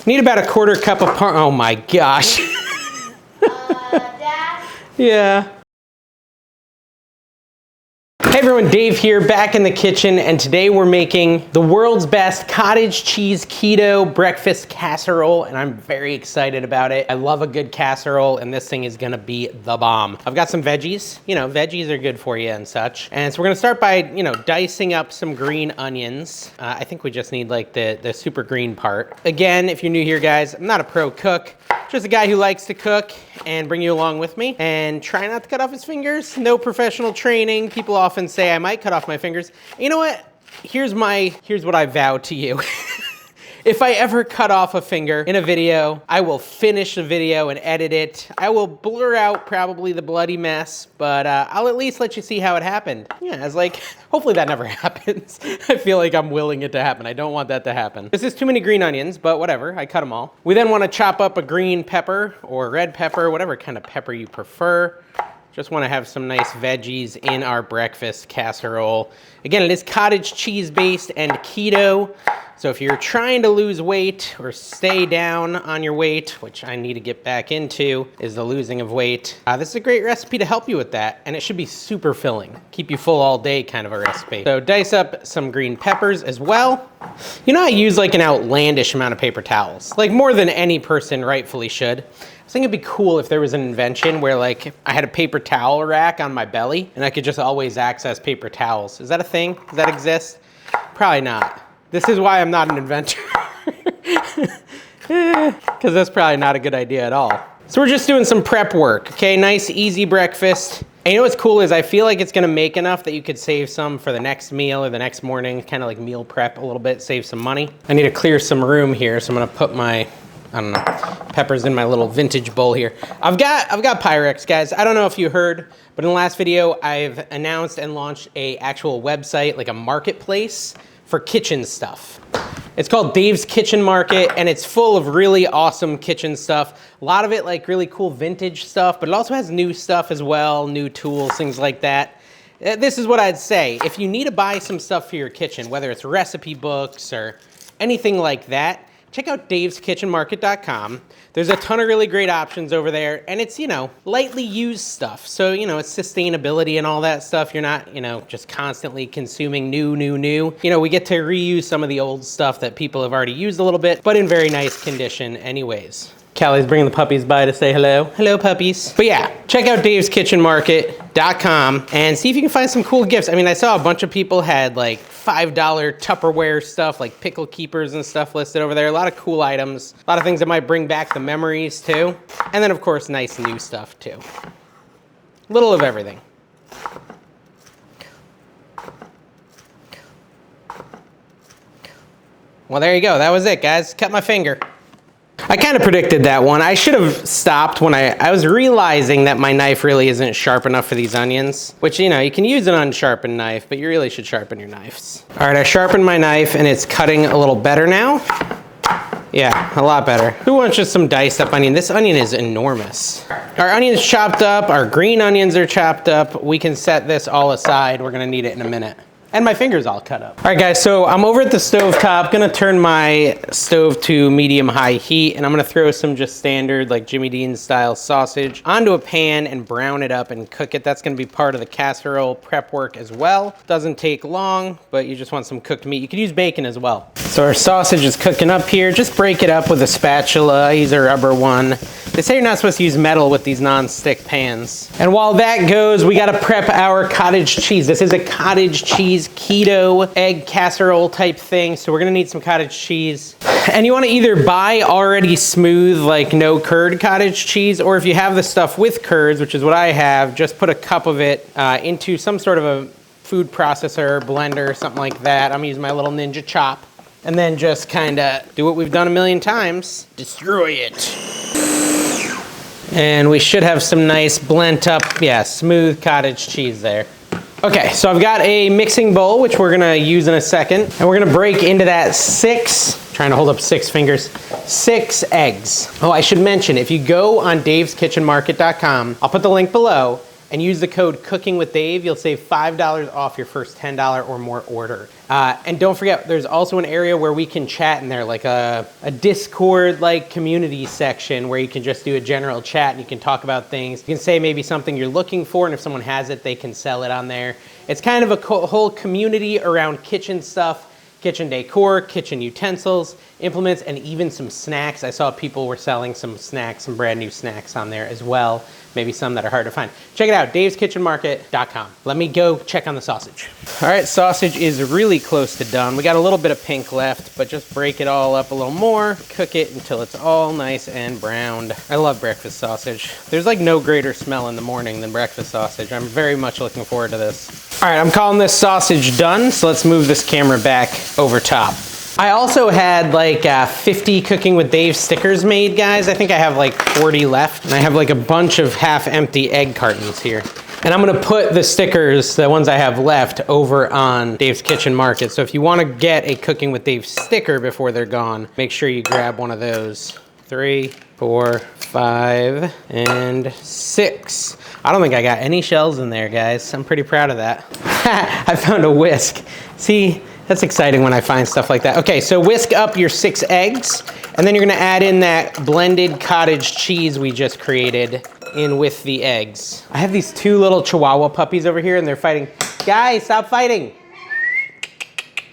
Need about a quarter cup of oh my gosh. Dad? Yeah. Hey everyone, Dave here, back in the kitchen, and today we're making the world's best cottage cheese keto breakfast casserole, and I'm very excited about it. I love a good casserole, and this thing is gonna be the bomb. I've got some veggies. You know, veggies are good for you and such. And so we're gonna start by, dicing up some green onions. I think we just need like the super green part. Again, if you're new here, guys, I'm not a pro cook. Just a guy who likes to cook and bring you along with me and try not to cut off his fingers. No professional training. People often say I might cut off my fingers. You know what? Here's what I vow to you. If I ever cut off a finger in a video, I will finish the video and edit it. I will blur out probably the bloody mess, but I'll at least let you see how it happened. Yeah, it's like, hopefully that never happens. I feel like I'm willing it to happen. I don't want that to happen. This is too many green onions, but whatever, I cut them all. We then want to chop up a green pepper or red pepper, whatever kind of pepper you prefer. Just want to have some nice veggies in our breakfast casserole. Again, it is cottage cheese based and keto. So if you're trying to lose weight or stay down on your weight, which I need to get back into, is the losing of weight. This is a great recipe to help you with that, and it should be super filling. Keep you full all day kind of a recipe. So dice up some green peppers as well. You know, I use like an outlandish amount of paper towels, like more than any person rightfully should. I think it'd be cool if there was an invention where like I had a paper towel rack on my belly and I could just always access paper towels. Is that a thing? Does that exist? Probably not. This is why I'm not an inventor. Because that's probably not a good idea at all. So we're just doing some prep work, okay? Nice, easy breakfast. And you know what's cool is I feel like it's gonna make enough that you could save some for the next meal or the next morning, kind of like meal prep a little bit, save some money. I need to clear some room here, so I'm gonna put my, I don't know, peppers in my little vintage bowl here. I've got Pyrex, guys. I don't know if you heard, but in the last video, I've announced and launched a actual website, like a marketplace for kitchen stuff. It's called Dave's Kitchen Market, and it's full of really awesome kitchen stuff. A lot of it like really cool vintage stuff, but it also has new stuff as well, new tools, things like that. This is what I'd say. If you need to buy some stuff for your kitchen, whether it's recipe books or anything like that, check out daveskitchenmarket.com. There's a ton of really great options over there, and it's, lightly used stuff. So, it's sustainability and all that stuff. You're not, just constantly consuming new. We get to reuse some of the old stuff that people have already used a little bit, but in very nice condition anyways. Callie's bringing the puppies by to say hello. Hello, puppies. But yeah, check out daveskitchenmarket.com and see if you can find some cool gifts. I mean, I saw a bunch of people had like $5 Tupperware stuff, like pickle keepers and stuff listed over there. A lot of cool items, a lot of things that might bring back the memories too. And then of course, nice new stuff too. Little of everything. Well, there you go. That was it, guys. Cut my finger. I kind of predicted that one. I should have stopped when I was realizing that my knife really isn't sharp enough for these onions, which, you can use an unsharpened knife, but you really should sharpen your knives. All right, I sharpened my knife and it's cutting a little better now. Yeah, a lot better. Who wants just some diced up onion? This onion is enormous. Our onion's chopped up, our green onions are chopped up. We can set this all aside. We're gonna need it in a minute. And my finger's all cut up. All right, guys, so I'm over at the stove top, gonna turn my stove to medium-high heat, and I'm gonna throw some just standard, like Jimmy Dean style sausage onto a pan and brown it up and cook it. That's gonna be part of the casserole prep work as well. Doesn't take long, but you just want some cooked meat. You could use bacon as well. So our sausage is cooking up here. Just break it up with a spatula. I use a rubber one. They say you're not supposed to use metal with these non-stick pans. And while that goes, we gotta prep our cottage cheese. This is a cottage cheese keto egg casserole type thing. So we're gonna need some cottage cheese. And you wanna either buy already smooth, like no curd cottage cheese, or if you have the stuff with curds, which is what I have, just put a cup of it into some sort of a food processor, blender, something like that. I'm using my little Ninja Chop. And then just kinda do what we've done a million times, destroy it. And we should have some nice blend up, smooth cottage cheese there. Okay, so I've got a mixing bowl, which we're gonna use in a second. And we're gonna break into that trying to hold up 6 fingers, 6 eggs. Oh, I should mention, if you go on daveskitchenmarket.com, I'll put the link below, and use the code CookingWithDave, you'll save $5 off your first $10 or more order. And don't forget, there's also an area where we can chat in there, like a Discord like community section where you can just do a general chat and you can talk about things. You can say maybe something you're looking for, and if someone has it, they can sell it on there. It's kind of a whole community around kitchen stuff, kitchen decor, kitchen utensils, implements, and even some snacks. I saw people were selling some snacks, some brand new snacks on there as well. Maybe some that are hard to find. Check it out, daveskitchenmarket.com. Let me go check on the sausage. All right, sausage is really close to done. We got a little bit of pink left, but just break it all up a little more, cook it until it's all nice and browned. I love breakfast sausage. There's like no greater smell in the morning than breakfast sausage. I'm very much looking forward to this. All right, I'm calling this sausage done, so let's move this camera back over top. I also had like 50 Cooking with Dave stickers made, guys. I think I have like 40 left. And I have like a bunch of half-empty egg cartons here. And I'm gonna put the stickers, the ones I have left, over on Dave's Kitchen Market. So if you wanna get a Cooking with Dave sticker before they're gone, make sure you grab one of those. 3, 4, 5, and 6. I don't think I got any shells in there, guys. I'm pretty proud of that. I found a whisk. See? That's exciting when I find stuff like that. Okay, so whisk up your 6 eggs, and then you're gonna add in that blended cottage cheese we just created in with the eggs. I have these 2 little Chihuahua puppies over here, and they're fighting. Guys, stop fighting.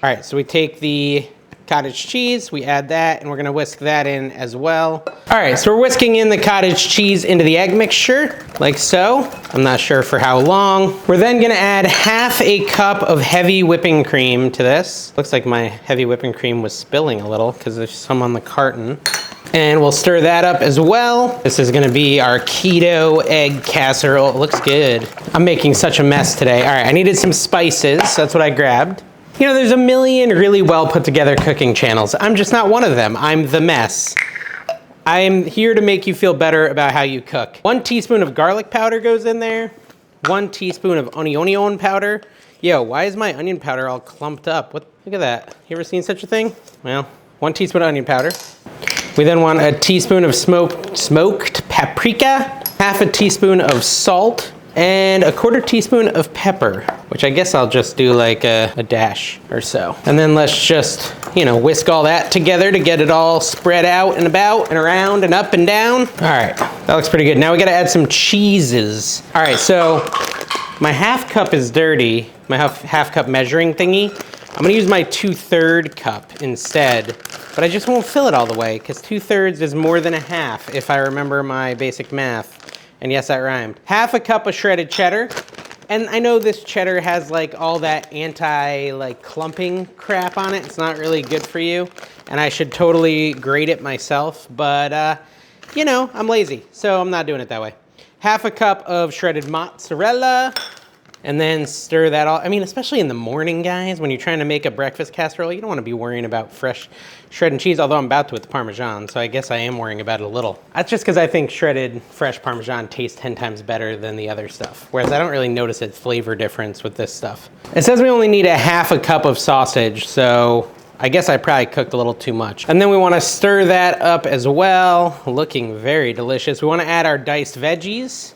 All right, so we take the cottage cheese, we add that, and we're gonna whisk that in as well. All right, so we're whisking in the cottage cheese into the egg mixture, like so. I'm not sure for how long. We're then gonna add half a cup of heavy whipping cream to this. Looks like my heavy whipping cream was spilling a little because there's some on the carton. And we'll stir that up as well. This is gonna be our keto egg casserole. It looks good. I'm making such a mess today. All right, I needed some spices, so that's what I grabbed. You know, there's a million really well put together cooking channels. I'm just not one of them. I'm the mess. I'm here to make you feel better about how you cook. 1 teaspoon of garlic powder goes in there. 1 teaspoon of onion powder. Yo, why is my onion powder all clumped up? What? Look at that. You ever seen such a thing? Well, 1 teaspoon of onion powder. We then want a teaspoon of smoked paprika, half a teaspoon of salt, and 1/4 teaspoon of pepper, which I guess I'll just do like a dash or so. And then let's just, you know, whisk all that together to get it all spread out and about and around and up and down. All right, that looks pretty good. Now we gotta add some cheeses. All right, so my half cup is dirty, my half cup measuring thingy. I'm gonna use my 2/3 cup instead, but I just won't fill it all the way because 2/3 is more than a half if I remember my basic math. And yes, that rhymed. Half a cup of shredded cheddar. And I know this cheddar has like all that clumping crap on it. It's not really good for you. And I should totally grate it myself, but you know, I'm lazy, so I'm not doing it that way. Half a cup of shredded mozzarella. And then stir that all. I mean, especially in the morning, guys, when you're trying to make a breakfast casserole, you don't want to be worrying about fresh shredded cheese, although I'm about to with the Parmesan, so I guess I am worrying about it a little. That's just because I think shredded fresh Parmesan tastes 10 times better than the other stuff, whereas I don't really notice a flavor difference with this stuff. It says we only need a half a cup of sausage, so I guess I probably cooked a little too much. And then we want to stir that up as well, looking very delicious. We want to add our diced veggies.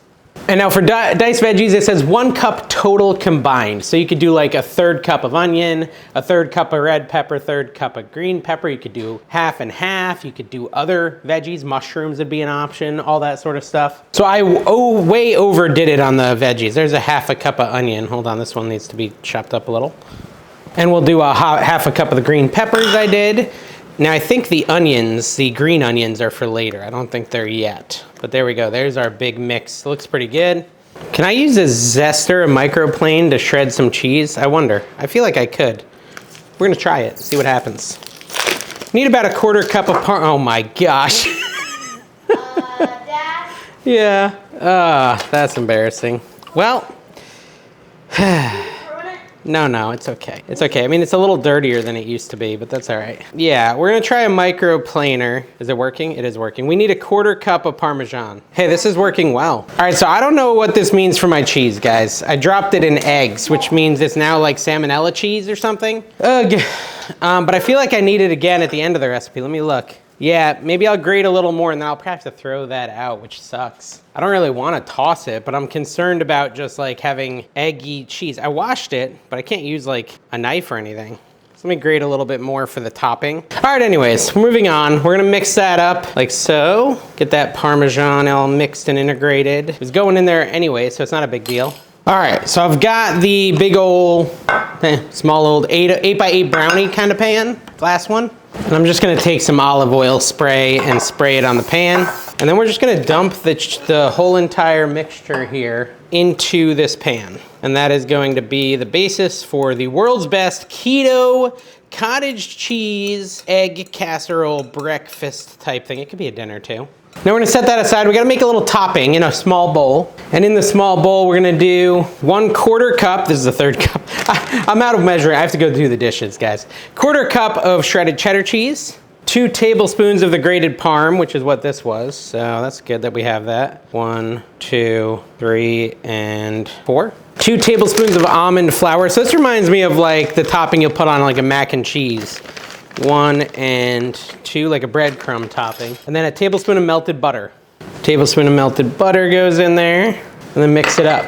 And now for diced veggies, it says 1 cup total combined. So you could do like a 1/3 cup of onion, a 1/3 cup of red pepper, 1/3 cup of green pepper. You could do half and half. You could do other veggies. Mushrooms would be an option, all that sort of stuff. So I way overdid it on the veggies. There's a half a cup of onion. Hold on, this one needs to be chopped up a little. And we'll do a half a cup of the green peppers I did. Now I think the onions, the green onions, are for later. I don't think they're yet. But there we go, there's our big mix. Looks pretty good. Can I use a zester, a microplane, to shred some cheese? I wonder. I feel like I could. We're gonna try it, see what happens. Need about a 1/4 cup of oh my gosh. Dad? Yeah, that's embarrassing. Well, no, it's okay. It's okay. I mean, it's a little dirtier than it used to be, but that's all right. Yeah, we're gonna try a microplaner. Is it working? It is working. We need a 1/4 cup of Parmesan. Hey, this is working well. All right, so I don't know what this means for my cheese, guys. I dropped it in eggs, which means it's now like salmonella cheese or something. Ugh. But I feel like I need it again at the end of the recipe. Let me look. Yeah, maybe I'll grate a little more and then I'll probably have to throw that out, which sucks. I don't really want to toss it, but I'm concerned about just like having eggy cheese. I washed it, but I can't use like a knife or anything. So let me grate a little bit more for the topping. All right, anyways, moving on. We're gonna mix that up like so. Get that Parmesan all mixed and integrated. It was going in there anyway, so it's not a big deal. All right, so I've got the big old, small old 8x8 brownie kind of pan, glass one. And I'm just gonna take some olive oil spray and spray it on the pan. And then we're just gonna dump the whole entire mixture here into this pan. And that is going to be the basis for the world's best keto cottage cheese egg casserole breakfast type thing. It could be a dinner too. Now we're gonna set that aside. We gotta make a little topping in a small bowl. And in the small bowl, we're gonna do 1/4 cup, this is the third cup. I'm out of measuring, I have to go do the dishes, guys. 1/4 cup of shredded cheddar cheese, 2 tablespoons of the grated parm, which is what this was. So that's good that we have that. 1, 2, 3, and 4. 2 tablespoons of almond flour. So this reminds me of like the topping you'll put on like a mac and cheese. 1 and 2, like a breadcrumb topping. And then a tablespoon of melted butter. Tablespoon of melted butter goes in there, and then mix it up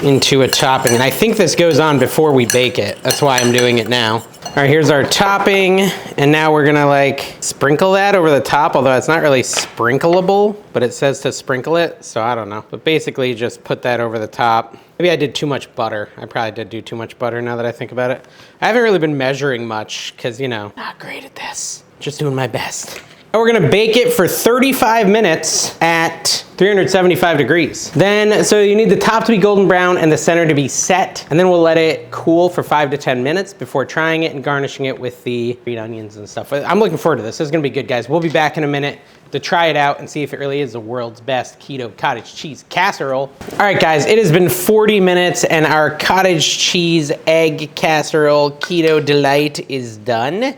into a topping. And I think this goes on before we bake it. That's why I'm doing it now. All right, here's our topping. And now we're gonna like sprinkle that over the top, although it's not really sprinkleable, but it says to sprinkle it, so I don't know. But basically just put that over the top. Maybe I did too much butter. I probably did do too much butter now that I think about it. I haven't really been measuring much because, you know, not great at this. Just doing my best. And we're gonna bake it for 35 minutes at 375 degrees. Then, so you need the top to be golden brown and the center to be set. And then we'll let it cool for 5 to 10 minutes before trying it and garnishing it with the green onions and stuff. I'm looking forward to this. This is gonna be good, guys. We'll be back in a minute to try it out and see if it really is the world's best keto cottage cheese casserole. All right, guys, it has been 40 minutes and our cottage cheese egg casserole keto delight is done.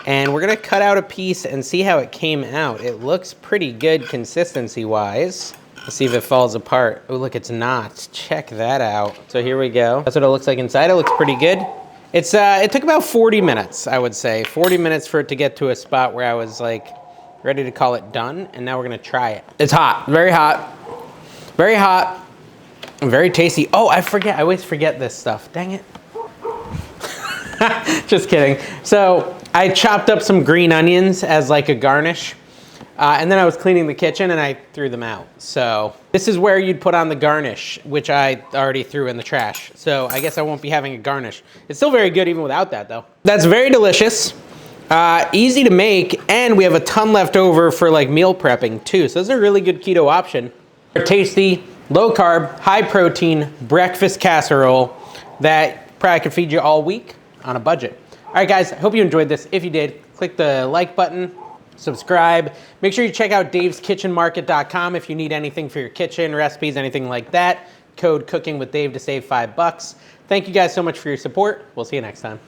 And we're gonna cut out a piece and see how it came out. It looks pretty good consistency-wise. Let's see if it falls apart. Oh, look, it's not. Check that out. So here we go. That's what it looks like inside. It looks pretty good. It took about 40 minutes, I would say. 40 minutes for it to get to a spot where I was like, ready to call it done. And now we're gonna try it. It's hot, very hot. Very hot, and very tasty. Oh, I always forget this stuff, dang it. Just kidding. So I chopped up some green onions as like a garnish. And then I was cleaning the kitchen and I threw them out. So this is where you'd put on the garnish, which I already threw in the trash. So I guess I won't be having a garnish. It's still very good even without that though. That's very delicious, easy to make, and we have a ton left over for like meal prepping too. So this is a really good keto option. A tasty, low carb, high protein breakfast casserole that probably could feed you all week on a budget. All right, guys, I hope you enjoyed this. If you did, click the like button, subscribe. Make sure you check out daveskitchenmarket.com if you need anything for your kitchen, recipes, anything like that. Code Cooking with Dave to save $5. Thank you guys so much for your support. We'll see you next time.